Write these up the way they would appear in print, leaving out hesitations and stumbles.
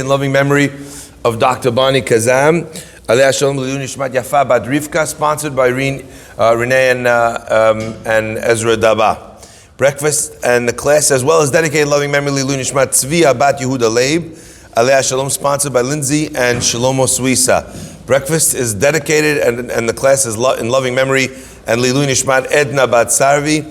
In loving memory of Dr. Bani Kazam, Alei Shalom Lilu Nishmat Yafa Bat Rivka, sponsored by Renee and Ezra Daba. Breakfast and the class, as well as dedicated loving memory Lilu Nishmat Tzviya Bat Yehuda Leib, Alei Shalom, sponsored by Lindsay and Shlomo Suisa. Breakfast is dedicated and the class is in loving memory and Lilu Nishmat Edna Bat Sarvi,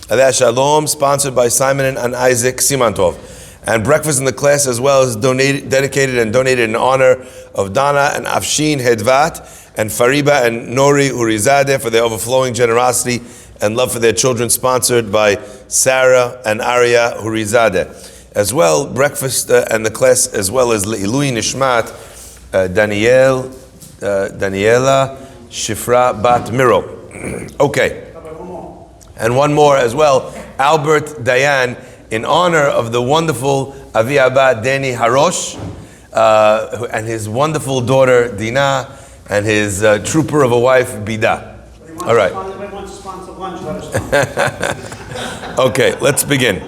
Alei Shalom, sponsored by Simon and Isaac Simantov. And breakfast in the class as well is dedicated and donated in honor of Dana and Afshin Hedvat and Fariba and Nori Urizadeh for their overflowing generosity and love for their children, sponsored by Sarah and Arya Urizadeh. As well, breakfast and the class as well as Le'ilui Nishmat Daniela Shifra Bat Miro. Okay. And one more as well, Albert Dayan, in honor of the wonderful Avi Abba Deni Harosh and his wonderful daughter Dina and his trooper of a wife Bida. All right. Okay, let's begin.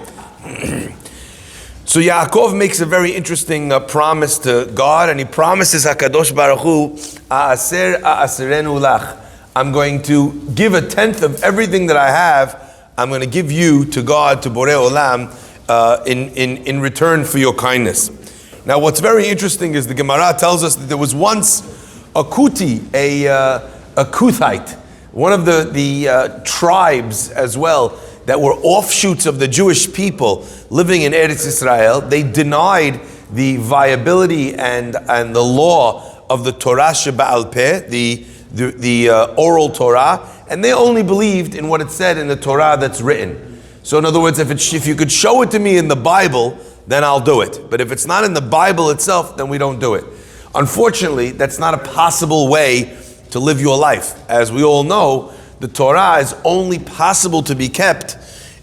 So Yaakov makes a very interesting promise to God, and he promises HaKadosh Baruch Hu, A'aser a'aserenu lach. I'm going to give 1/10 of everything that I have. I'm going to give you to God, to Borei Olam, in return for your kindness. Now, what's very interesting is the Gemara tells us that there was once a Kuti, a Kuthite, one of the tribes as well that were offshoots of the Jewish people living in Eretz Israel. They denied the viability and the law of the Torah Sheba'al Peh, the oral Torah, and they only believed in what it said in the Torah that's written. So in other words, if you could show it to me in the Bible, then I'll do it. But if it's not in the Bible itself, then we don't do it. Unfortunately, that's not a possible way to live your life. As we all know, the Torah is only possible to be kept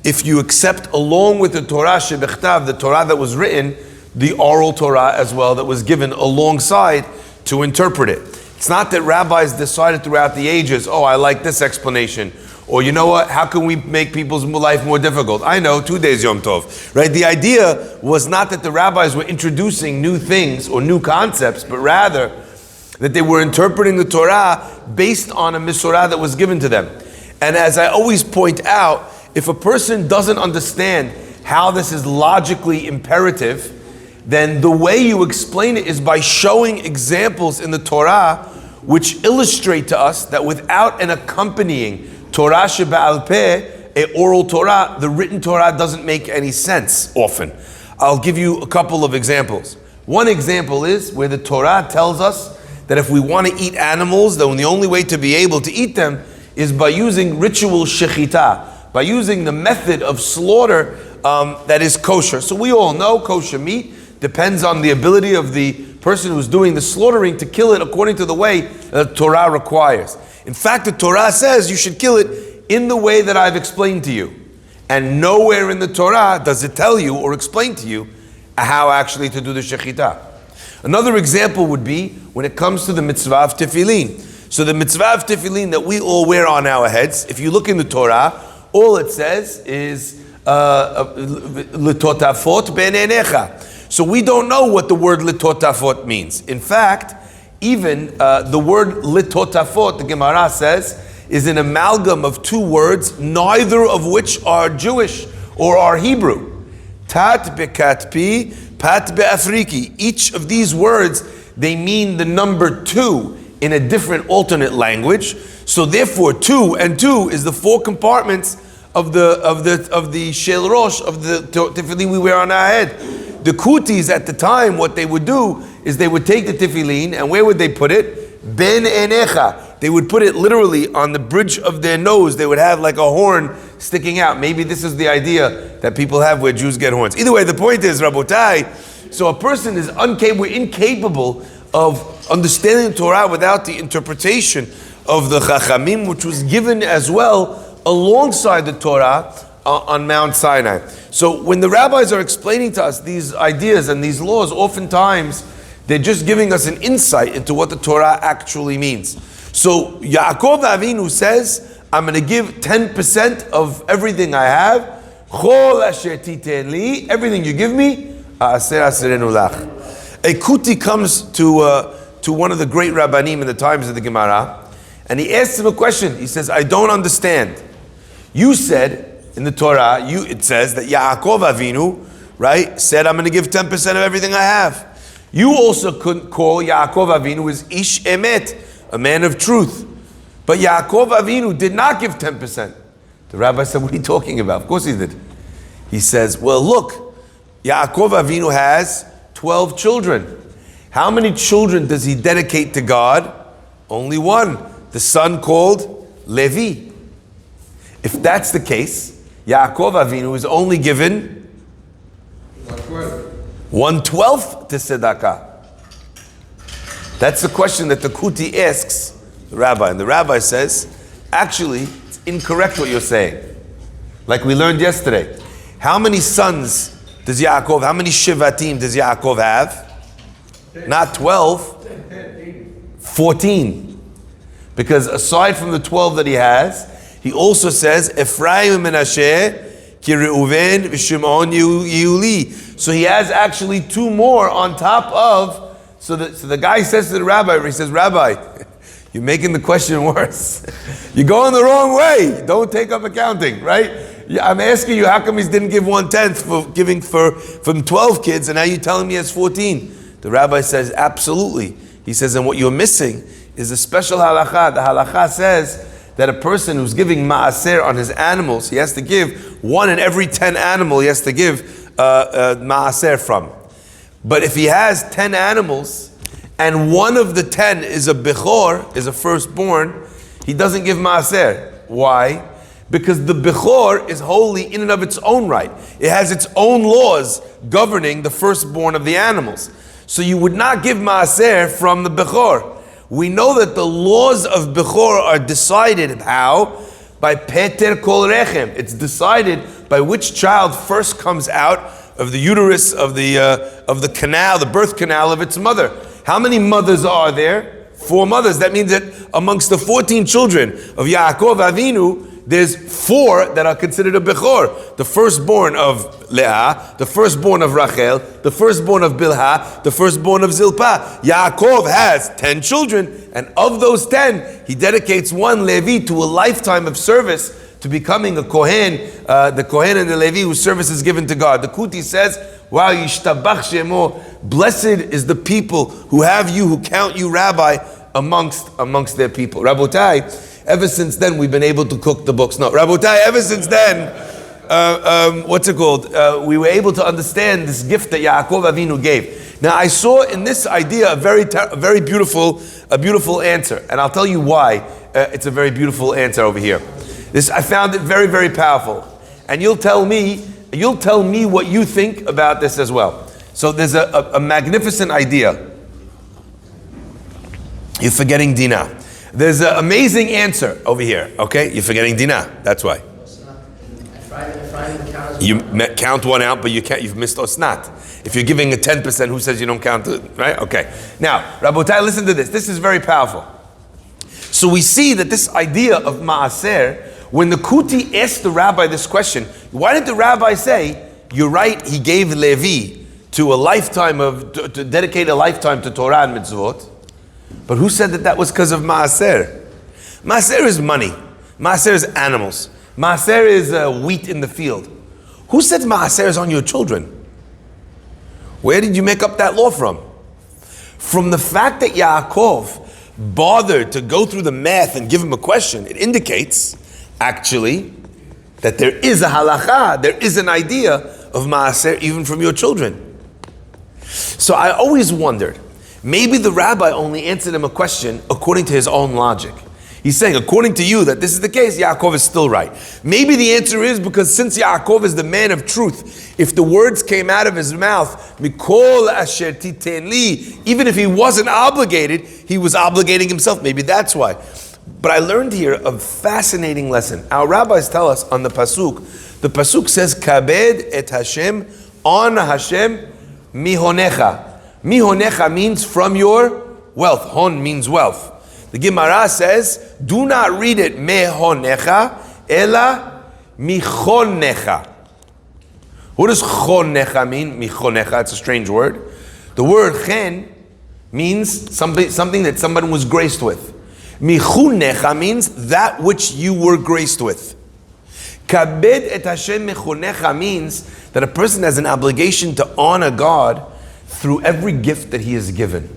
if you accept, along with the Torah Shebechtav, the Torah that was written, the oral Torah as well that was given alongside to interpret it. It's not that rabbis decided throughout the ages, oh, I like this explanation. Or you know what, how can we make people's life more difficult? I know, 2 days Yom Tov. Right? The idea was not that the rabbis were introducing new things or new concepts, but rather that they were interpreting the Torah based on a Misorah that was given to them. And as I always point out, if a person doesn't understand how this is logically imperative, then the way you explain it is by showing examples in the Torah which illustrate to us that without an accompanying Torah Sheba'al Peh, a oral Torah, the written Torah doesn't make any sense often. I'll give you a couple of examples. One example is where the Torah tells us that if we want to eat animals, then the only way to be able to eat them is by using ritual shechita, by using the method of slaughter that is kosher. So we all know kosher meat depends on the ability of the person who's doing the slaughtering to kill it according to the way the Torah requires. In fact, the Torah says you should kill it in the way that I've explained to you. And nowhere in the Torah does it tell you or explain to you how actually to do the shechita. Another example would be when it comes to the mitzvah of tefillin. So the mitzvah of tefillin that we all wear on our heads, if you look in the Torah, all it says is l'totafot ben einecha. So we don't know what the word litotafot means. In fact, even the word litotafot, the Gemara says, is an amalgam of two words, neither of which are Jewish or are Hebrew. Tat bekatpi, pat be'afriki. Each of these words, they mean the number 2 in a different alternate language. So therefore, 2 and 2 is the 4 compartments of the shel rosh, of the tefillin we wear on our head. The Kutis at the time, what they would do is they would take the tefillin, and where would they put it? Ben enecha. They would put it literally on the bridge of their nose. They would have like a horn sticking out. Maybe this is the idea that people have where Jews get horns. Either way, the point is, Rabotai, so a person is we're incapable of understanding the Torah without the interpretation of the Chachamim, which was given as well alongside the Torah on Mount Sinai. So when the rabbis are explaining to us these ideas and these laws, oftentimes they're just giving us an insight into what the Torah actually means. So Yaakov Avinu says, I'm going to give 10% of everything I have. Chol asher titen li, everything you give me, a'aser aserenu lach. A Kuti comes to one of the great Rabbanim in the times of the Gemara, and he asks him a question. He says, I don't understand. You said in the Torah, it says that Yaakov Avinu, right, said, I'm going to give 10% of everything I have. You also couldn't call Yaakov Avinu as Ish Emet, a man of truth. But Yaakov Avinu did not give 10%. The rabbi said, what are you talking about? Of course he did. He says, well, look, Yaakov Avinu has 12 children. How many children does he dedicate to God? Only one, the son called Levi. If that's the case, Yaakov Avinu is only given 1/12 to tzedakah. That's the question that the Kuti asks the rabbi. And the rabbi says, actually, it's incorrect what you're saying. Like we learned yesterday. How many sons does Yaakov, how many Shivatim does Yaakov have? Not 12, 14. Because aside from the 12 that he has, he also says, Ephraim and Menashe, Ki Reuven, V'Shimon Yuli. So he has actually two more on top of, so the guy says to the rabbi, he says, Rabbi, you're making the question worse. You're going the wrong way. Don't take up accounting, right? I'm asking you, how come he didn't give 1/10 for giving from 12 kids, and now you're telling me he has 14? The rabbi says, absolutely. He says, and what you're missing is a special halakha. The halakha says that a person who's giving ma'aser on his animals, he has to give 1 in every 10 animal, he has to give ma'aser from. But if he has 10 animals, and one of the 10 is a bechor, is a firstborn, he doesn't give ma'aser. Why? Because the bechor is holy in and of its own right. It has its own laws governing the firstborn of the animals. So you would not give maaser from the bechor. We know that the laws of bechor are decided how? By peter kol rechem. It's decided by which child first comes out of the uterus of the canal, the birth canal of its mother. How many mothers are there? 4 mothers. That means that amongst the 14 children of Yaakov Avinu, there's 4 that are considered a bechor. The firstborn of Leah, the firstborn of Rachel, the firstborn of Bilhah, the firstborn of Zilpah. Yaakov has 10 children, and of those 10, he dedicates one Levi to a lifetime of service to becoming a Kohen, the Kohen and the Levi whose service is given to God. The Kuti says, wow, yishtabach shemo, blessed is the people who have you, who count you rabbi amongst their people. Rabotai, ever since then, we've been able to cook the books. No, Rabotai, ever since then, we were able to understand this gift that Yaakov Avinu gave. Now, I saw in this idea a very beautiful answer, and I'll tell you why it's a very beautiful answer over here. I found it very, very powerful, and you'll tell me what you think about this as well. So there's a magnificent idea. You're forgetting Dinah. There's an amazing answer over here, okay? You're forgetting Dinah, that's why. You count one out, but you've missed Osnat. If you're giving a 10%, who says you don't count it, right? Okay. Now, Rabotai, listen to this. This is very powerful. So we see that this idea of Ma'aser, when the Kuti asked the rabbi this question, why did the rabbi say, you're right, he gave Levi to dedicate a lifetime to Torah and mitzvot? But who said that was because of Maaser? Maaser is money. Maaser is animals. Maaser is wheat in the field. Who said Maaser is on your children? Where did you make up that law from? From the fact that Yaakov bothered to go through the math and give him a question, it indicates, actually, that there is a halacha, there is an idea of Maaser even from your children. So I always wondered, maybe the rabbi only answered him a question according to his own logic. He's saying, according to you, that this is the case, Yaakov is still right. Maybe the answer is because since Yaakov is the man of truth, if the words came out of his mouth, Mikol asher titen li, even if he wasn't obligated, he was obligating himself. Maybe that's why. But I learned here a fascinating lesson. Our rabbis tell us on the pasuk says, Kabed et Hashem, honor Hashem, mihonecha. Mihonecha means from your wealth. Hon means wealth. The Gemara says, do not read it mehonecha, ela michonecha. What does chonecha mean? Michonecha, it's a strange word. The word chen means something that somebody was graced with. Michunecha means that which you were graced with. Kabed et Hashem mechunecha means that a person has an obligation to honor God through every gift that he is given.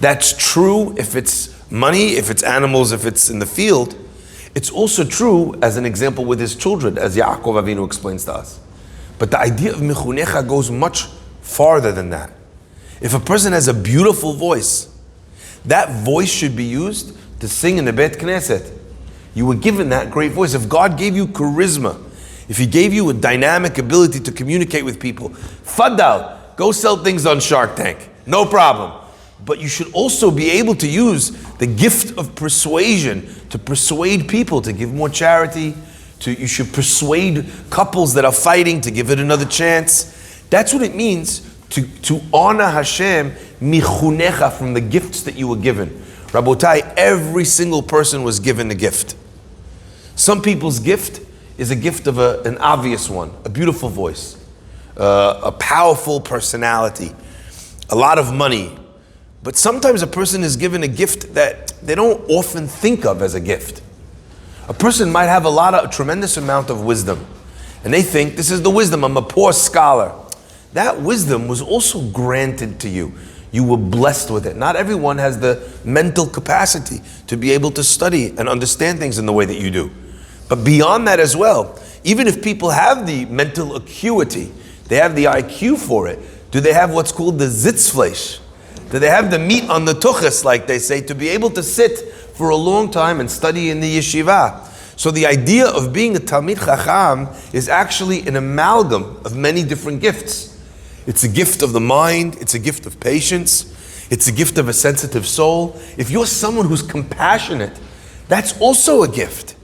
That's true if it's money, if it's animals, if it's in the field. It's also true as an example with his children, as Yaakov Avinu explains to us. But the idea of mechunecha goes much farther than that. If a person has a beautiful voice, that voice should be used to sing in the Beit Knesset. You were given that great voice. If God gave you charisma, if He gave you a dynamic ability to communicate with people, Faddal, go sell things on Shark Tank. No problem. But you should also be able to use the gift of persuasion to persuade people to give more charity. You should persuade couples that are fighting to give it another chance. That's what it means to honor Hashem michunecha, from the gifts that you were given. Rabotai, every single person was given a gift. Some people's gift is a gift of an obvious one, a beautiful voice, a powerful personality, a lot of money. But sometimes a person is given a gift that they don't often think of as a gift. A person might have a tremendous amount of wisdom, and they think, this is the wisdom, I'm a poor scholar. That wisdom was also granted to you. You were blessed with it. Not everyone has the mental capacity to be able to study and understand things in the way that you do. But beyond that as well, even if people have the mental acuity, they have the IQ for it, do they have what's called the Sitzfleisch? Do they have the meat on the tuchus, like they say, to be able to sit for a long time and study in the yeshiva? So the idea of being a Talmid Chacham is actually an amalgam of many different gifts. It's a gift of the mind, it's a gift of patience, it's a gift of a sensitive soul. If you're someone who's compassionate, that's also a gift.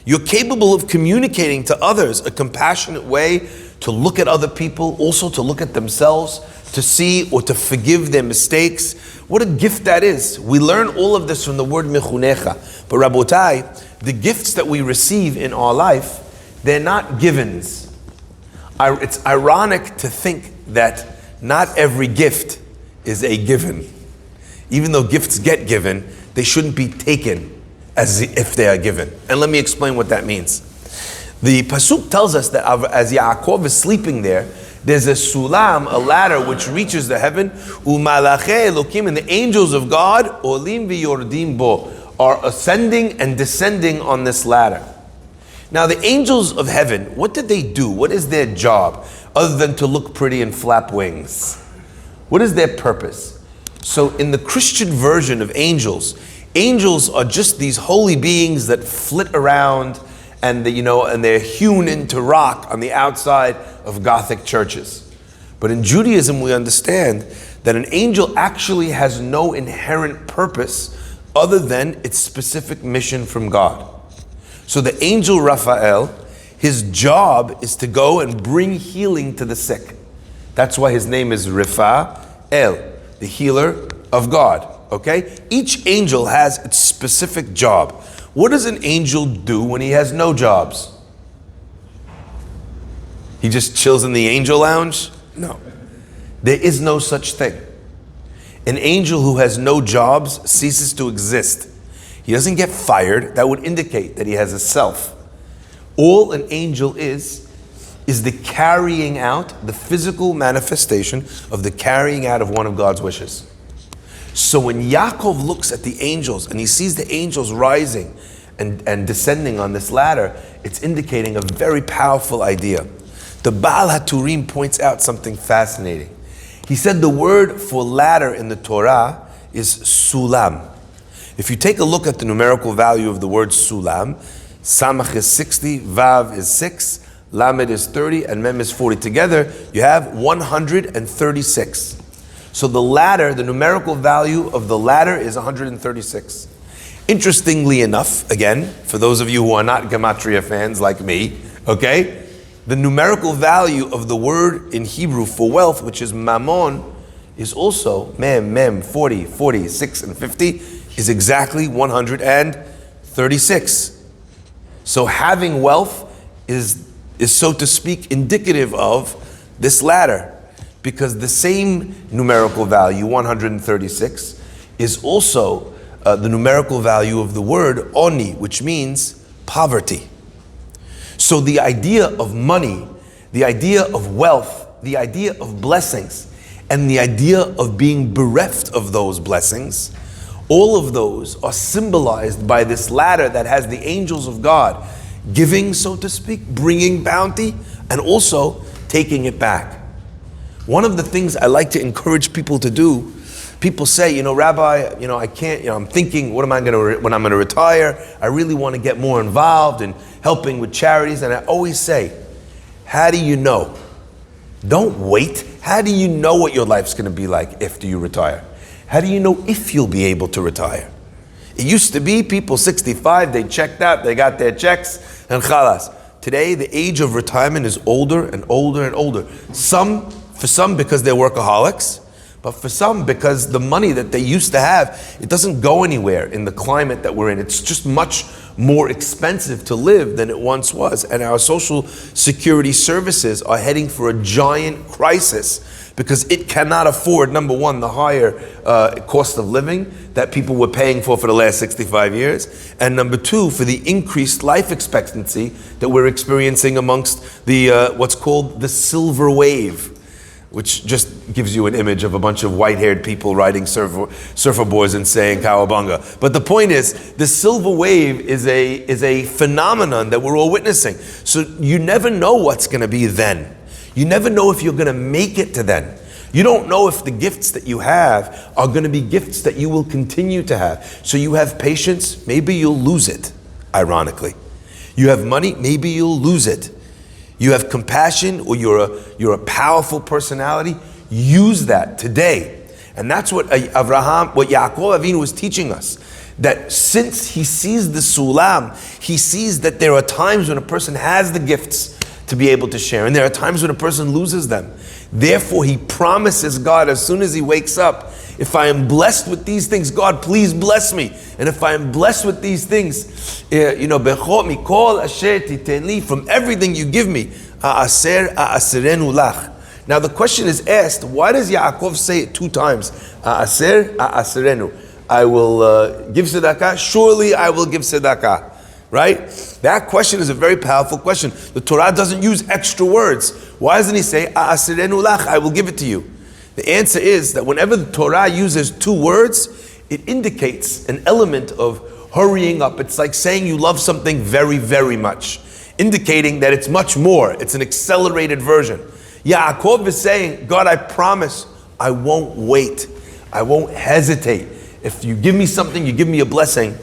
You're capable of communicating to others a compassionate way, to look at other people, also to look at themselves, to see or to forgive their mistakes. What a gift that is. We learn all of this from the word mechunecha. But Rabotai, the gifts that we receive in our life, they're not givens. It's ironic to think that not every gift is a given. Even though gifts get given, they shouldn't be taken as if they are given. And let me explain what that means. The Pasuk tells us that as Yaakov is sleeping there, there's a sulam, a ladder which reaches the heaven. U'malachei Elokim, and the angels of God, olim v'yordim bo, are ascending and descending on this ladder. Now the angels of heaven, what did they do? What is their job? Other than to look pretty and flap wings. What is their purpose? So in the Christian version of angels, angels are just these holy beings that flit around and they're hewn into rock on the outside of Gothic churches. But in Judaism we understand that an angel actually has no inherent purpose other than its specific mission from God. So the angel Raphael, his job is to go and bring healing to the sick. That's why his name is Raphael, the healer of God. Okay? Each angel has its specific job. What does an angel do when he has no jobs? He just chills in the angel lounge? No. There is no such thing. An angel who has no jobs ceases to exist. He doesn't get fired. That would indicate that he has a self. All an angel is the carrying out, the physical manifestation of the carrying out of one of God's wishes. So when Yaakov looks at the angels and he sees the angels rising and descending on this ladder, it's indicating a very powerful idea. The Baal HaTurim points out something fascinating. He said the word for ladder in the Torah is sulam. If you take a look at the numerical value of the word sulam, Samach is 60, Vav is 6, Lamed is 30, and Mem is 40. Together, you have 136. So the ladder, the numerical value of the ladder is 136. Interestingly enough, again, for those of you who are not Gematria fans like me, okay, the numerical value of the word in Hebrew for wealth, which is mammon, is also mem, 40, 46, and 50, is exactly 136. So having wealth is so to speak indicative of this ladder. Because the same numerical value, 136, is also the numerical value of the word oni, which means poverty. So the idea of money, the idea of wealth, the idea of blessings, and the idea of being bereft of those blessings, all of those are symbolized by this ladder that has the angels of God giving, so to speak, bringing bounty, and also taking it back. One of the things I like to encourage people to do, people say, Rabbi, I can't, I'm thinking, when I'm going to retire, I really want to get more involved in helping with charities. And I always say, how do you know? Don't wait. How do you know what your life's going to be like after you retire? How do you know if you'll be able to retire? It used to be people 65, they checked out, they got their checks, and khalas. Today, the age of retirement is older and older and older. For some because they're workaholics, but for some because the money that they used to have, it doesn't go anywhere in the climate that we're in. It's just much more expensive to live than it once was. And our social security services are heading for a giant crisis because it cannot afford, number one, the higher cost of living that people were paying for the last 65 years, and number two, for the increased life expectancy that we're experiencing amongst the what's called the silver wave, which just gives you an image of a bunch of white-haired people riding surferboards and saying cowabunga. But the point is, the silver wave is a phenomenon that we're all witnessing. So you never know what's going to be then. You never know if you're going to make it to then. You don't know if the gifts that you have are going to be gifts that you will continue to have. So you have patience, maybe you'll lose it, ironically. You have money, maybe you'll lose it. You have compassion, or you're a powerful personality, use that today. And that's what Yaakov Avinu was teaching us. That since he sees the sulam, he sees that there are times when a person has the gifts to be able to share, and there are times when a person loses them. Therefore, he promises God as soon as he wakes up, if I am blessed with these things, God, please bless me. And if I am blessed with these things, from everything you give me, now the question is asked, why does Yaakov say it 2 times? I will give tzedakah, surely I will give tzedakah. Right? That question is a very powerful question. The Torah doesn't use extra words. Why doesn't he say, I will give it to you? The answer is that whenever the Torah uses 2 words, it indicates an element of hurrying up. It's like saying you love something very, very much, indicating that it's much more. It's an accelerated version. Yaakov is saying, God, I promise I won't wait. I won't hesitate. If you give me something, you give me a blessing,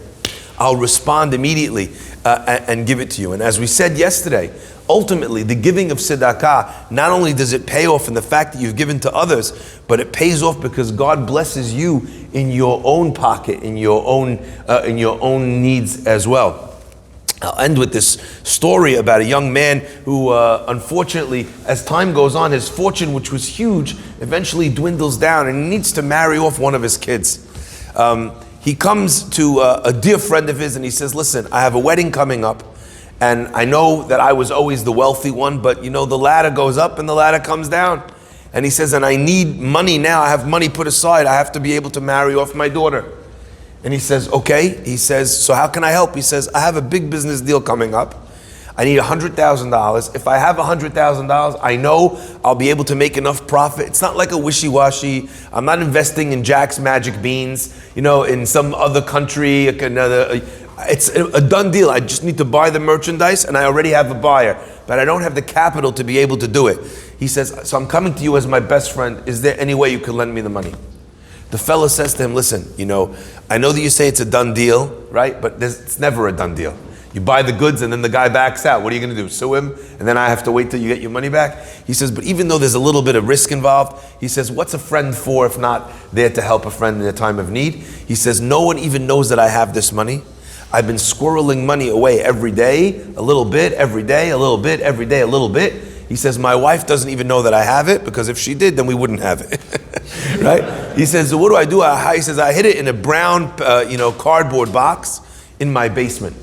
I'll respond immediately and give it to you. And as we said yesterday, ultimately the giving of tzedakah, not only does it pay off in the fact that you've given to others, but it pays off because God blesses you in your own pocket, in your own needs as well. I'll end with this story about a young man who, unfortunately, as time goes on, his fortune, which was huge, eventually dwindles down, and he needs to marry off one of his kids. He comes to a dear friend of his and he says, listen, I have a wedding coming up, and I know that I was always the wealthy one, but the ladder goes up and the ladder comes down. And he says, and I need money now. I have money put aside. I have to be able to marry off my daughter. And he says, okay. He says, so how can I help? He says, I have a big business deal coming up. I need $100,000. If I have $100,000, I know I'll be able to make enough profit. It's not like a wishy-washy. I'm not investing in Jack's Magic Beans, in some other country. It's a done deal. I just need to buy the merchandise, and I already have a buyer, but I don't have the capital to be able to do it. He says, so I'm coming to you as my best friend. Is there any way you can lend me the money? The fellow says to him, listen, I know that you say it's a done deal, right? But it's never a done deal. You buy the goods and then the guy backs out. What are you going to do? Sue him? And then I have to wait till you get your money back? He says, but even though there's a little bit of risk involved, he says, what's a friend for if not there to help a friend in a time of need? He says, no one even knows that I have this money. I've been squirreling money away every day, a little bit, every day, a little bit, every day, a little bit. He says, my wife doesn't even know that I have it, because if she did, then we wouldn't have it. Right? He says, so what do? He says, I hid it in a brown cardboard box in my basement.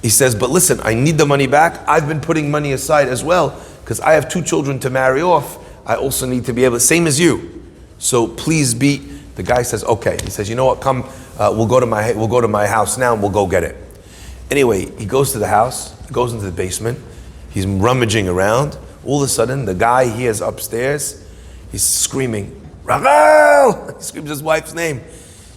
He says, but listen, I need the money back. I've been putting money aside as well because I have 2 children to marry off. I also need to be able, same as you. So please be, the guy says, okay. He says, you know what, come, we'll go to my house now and we'll go get it. Anyway, he goes to the house, goes into the basement, he's rummaging around. All of a sudden, the guy hears upstairs, he's screaming, Rachel! He screams his wife's name.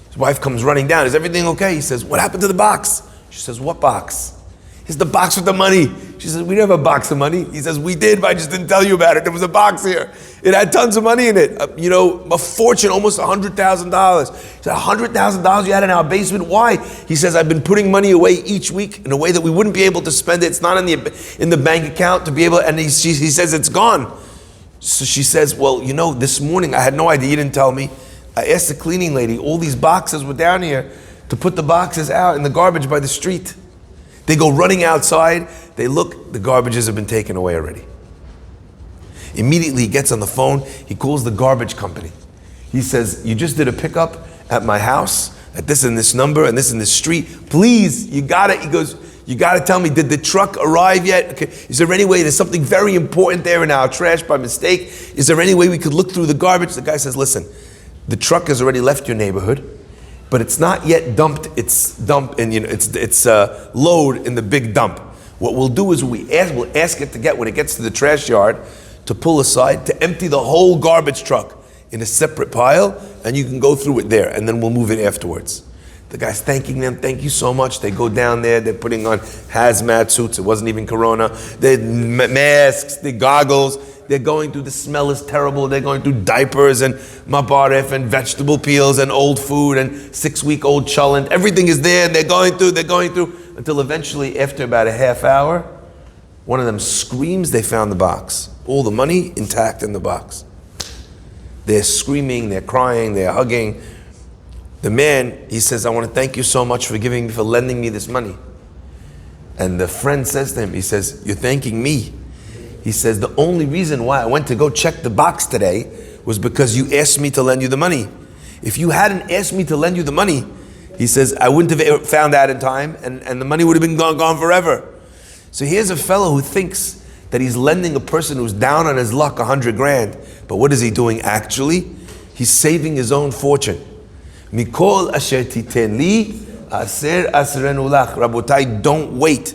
His wife comes running down. Is everything okay? He says, what happened to the box? She says, what box? It's the box with the money. She says, we didn't have a box of money. He says, we did, but I just didn't tell you about it. There was a box here. It had tons of money in it. A fortune, almost $100,000. He said, $100,000 you had in our basement? Why? He says, I've been putting money away each week in a way that we wouldn't be able to spend it. It's not in the bank account to be able, and he says, it's gone. So she says, well, this morning, I had no idea, you didn't tell me. I asked the cleaning lady, all these boxes were down here to put the boxes out in the garbage by the street. They go running outside, they look, the garbages have been taken away already. Immediately he gets on the phone, he calls the garbage company. He says, you just did a pickup at my house, at this and this number, and this street. Please, you got it. He goes, you got to tell me, did the truck arrive yet? Okay. Is there any way, there's something very important there in our trash by mistake. Is there any way we could look through the garbage? The guy says, listen, the truck has already left your neighborhood, but it's not yet dumped. It's dumped, and it's load in the big dump. What we'll do is we'll ask it to get, when it gets to the trash yard, to pull aside, to empty the whole garbage truck in a separate pile, and you can go through it there, and then we'll move it afterwards. The guy's thanking them, thank you so much. They go down there, they're putting on hazmat suits, it wasn't even Corona. They masks, the goggles. They're going through, the smell is terrible. They're going through diapers and mabaref and vegetable peels and old food and 6-week-old cholent. Everything is there, and they're going through, until eventually, after about a half hour, one of them screams they found the box. All the money intact in the box. They're screaming, they're crying, they're hugging. The man, he says, I want to thank you so much for lending me this money. And the friend says to him, he says, you're thanking me. He says, the only reason why I went to go check the box today was because you asked me to lend you the money. If you hadn't asked me to lend you the money, he says, I wouldn't have found out in time, and the money would have been gone forever. So here's a fellow who thinks that he's lending a person who's down on his luck $100,000. But what is he doing actually? He's saving his own fortune. Mikol asher titen li, aser asrenu lach. Rabotai, don't wait.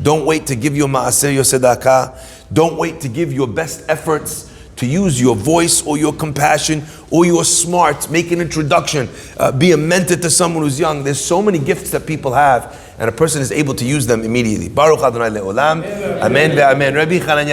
Don't wait to give your ma'aser, your tzedakah. Don't wait to give your best efforts, to use your voice or your compassion or your smarts. Make an introduction. Be a mentor to someone who's young. There's so many gifts that people have, and a person is able to use them immediately. Baruch Adonai le'olam. Amen ve'amen. Rabbi Chananya.